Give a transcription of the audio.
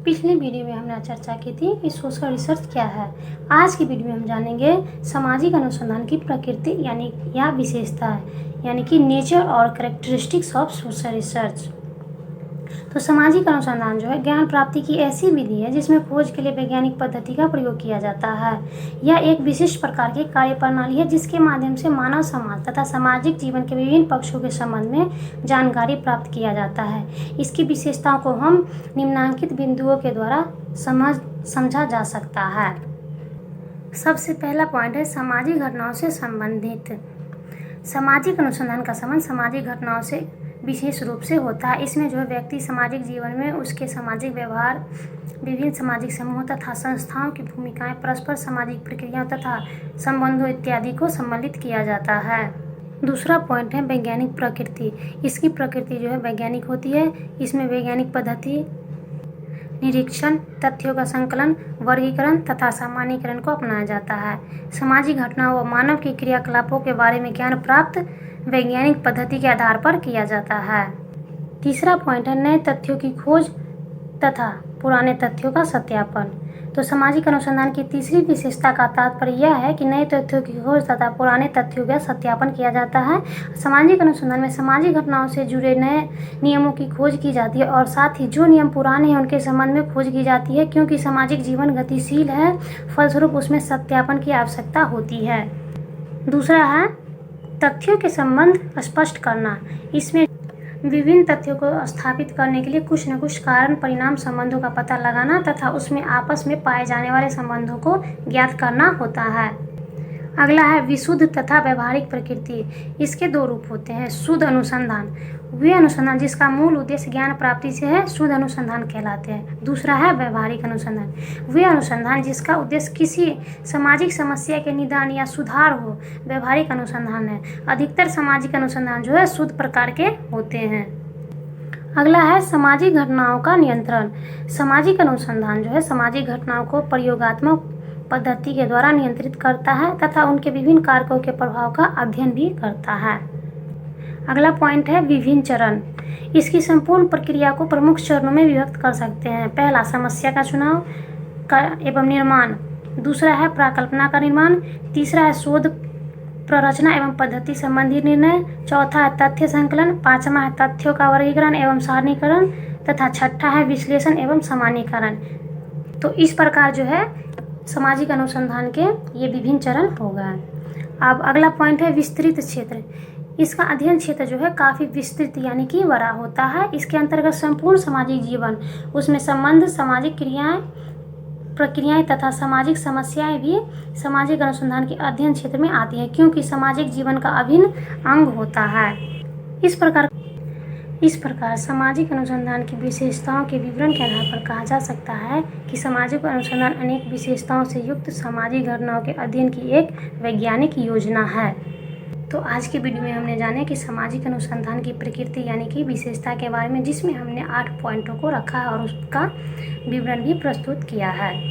पिछली वीडियो में हमने चर्चा की थी कि सोशल रिसर्च क्या है। आज की वीडियो में हम जानेंगे सामाजिक अनुसंधान की प्रकृति यानी या विशेषता है, यानी कि नेचर और कैरेक्टरिस्टिक्स ऑफ सोशल रिसर्च। तो सामाजिक अनुसंधान जो है ज्ञान प्राप्ति की ऐसी विधि है जिसमें खोज के लिए वैज्ञानिक पद्धति का प्रयोग किया जाता है। यह एक विशिष्ट प्रकार की कार्यप्रणाली है जिसके माध्यम से मानव समाज तथा सामाजिक जीवन के विभिन्न पक्षों के संबंध में जानकारी प्राप्त किया जाता है। इसकी विशेषताओं को हम निम्नलिखित बिंदुओं के द्वारा समझा जा सकता है। सबसे पहला पॉइंट है सामाजिक घटनाओं से संबंधित। सामाजिक अनुसंधान का संबंध सामाजिक घटनाओं से विशेष रूप से होता है। इसमें जो है व्यक्ति सामाजिक जीवन में उसके सामाजिक व्यवहार, विभिन्न सामाजिक समूहों तथा संस्थाओं की भूमिकाएं, परस्पर सामाजिक प्रक्रियाओं तथा संबंधों इत्यादि को सम्मिलित किया जाता है। दूसरा पॉइंट है वैज्ञानिक प्रकृति। इसकी प्रकृति जो है वैज्ञानिक होती है। इसमें वैज्ञानिक पद्धति निरीक्षण, तथ्यों का संकलन, वर्गीकरण तथा सामान्यीकरण को अपनाया जाता है। सामाजिक घटनाओं व मानव के क्रियाकलापों के बारे में ज्ञान प्राप्त वैज्ञानिक पद्धति के आधार पर किया जाता है। तीसरा पॉइंट है नए तथ्यों की खोज तथा पुराने तथ्यों का सत्यापन। तो सामाजिक अनुसंधान की तीसरी विशेषता का तात्पर्य यह है कि नए तथ्यों की खोज तथा पुराने तथ्यों का सत्यापन किया जाता है। सामाजिक अनुसंधान में सामाजिक घटनाओं से जुड़े नए नियमों की खोज की जाती है और साथ ही जो नियम पुराने हैं उनके संबंध में खोज की जाती है, क्योंकि सामाजिक जीवन गतिशील है, फलस्वरूप उसमें सत्यापन की आवश्यकता होती है। दूसरा है तथ्यों के संबंध स्पष्ट करना। इसमें विभिन्न तथ्यों को स्थापित करने के लिए कुछ न कुछ कारण परिणाम संबंधों का पता लगाना तथा उसमें आपस में पाए जाने वाले संबंधों को ज्ञात करना होता है। अगला है विशुद्ध तथा व्यवहारिक प्रकृति। इसके दो रूप होते हैं। शुद्ध अनुसंधान, वे अनुसंधान जिसका मूल उद्देश्य ज्ञान प्राप्ति से है, शुद्ध अनुसंधान कहलाते हैं। दूसरा है व्यवहारिक अनुसंधान, वे अनुसंधान जिसका उद्देश्य किसी सामाजिक समस्या के निदान या सुधार हो, व्यवहारिक अनुसंधान है। अधिकतर सामाजिक अनुसंधान जो है शुद्ध प्रकार के होते हैं। अगला है सामाजिक घटनाओं का नियंत्रण। सामाजिक अनुसंधान जो है सामाजिक घटनाओं को प्रयोगात्मक पद्धति के द्वारा नियंत्रित करता है तथा उनके विभिन्न कारकों के प्रभाव का अध्ययन भी करता है। अगला पॉइंट है विभिन्न चरण। इसकी संपूर्ण प्रक्रिया को प्रमुख चरणों में विभक्त कर सकते हैं। पहला समस्या का चुनाव एवं निर्माण, दूसरा है प्राकल्पना का निर्माण, तीसरा है शोध प्ररचना एवं पद्धति संबंधी निर्णय, चौथा है तथ्य संकलन, पांचवा है तथ्यों का वर्गीकरण एवं सारणीकरण तथा छठा है विश्लेषण एवं सामान्यीकरण। तो इस प्रकार जो है सामाजिक अनुसंधान के ये विभिन्न चरण हो गए। अब अगला पॉइंट है विस्तृत क्षेत्र। इसका अध्ययन क्षेत्र जो है काफ़ी विस्तृत यानी कि बड़ा होता है। इसके अंतर्गत संपूर्ण सामाजिक जीवन, उसमें संबंध, सामाजिक क्रियाएं, प्रक्रियाएं तथा सामाजिक समस्याएं भी सामाजिक अनुसंधान के अध्ययन क्षेत्र में आती हैं, क्योंकि सामाजिक जीवन का अभिन्न अंग होता है। इस प्रकार सामाजिक अनुसंधान की विशेषताओं के विवरण के आधार पर कहा जा सकता है कि सामाजिक अनुसंधान अनेक विशेषताओं से युक्त सामाजिक घटनाओं के अध्ययन की एक वैज्ञानिक योजना है। तो आज की वीडियो में हमने जाने कि सामाजिक अनुसंधान की प्रकृति यानी कि विशेषता के बारे में, जिसमें हमने 8 पॉइंटों को रखा है और उसका विवरण भी प्रस्तुत किया है।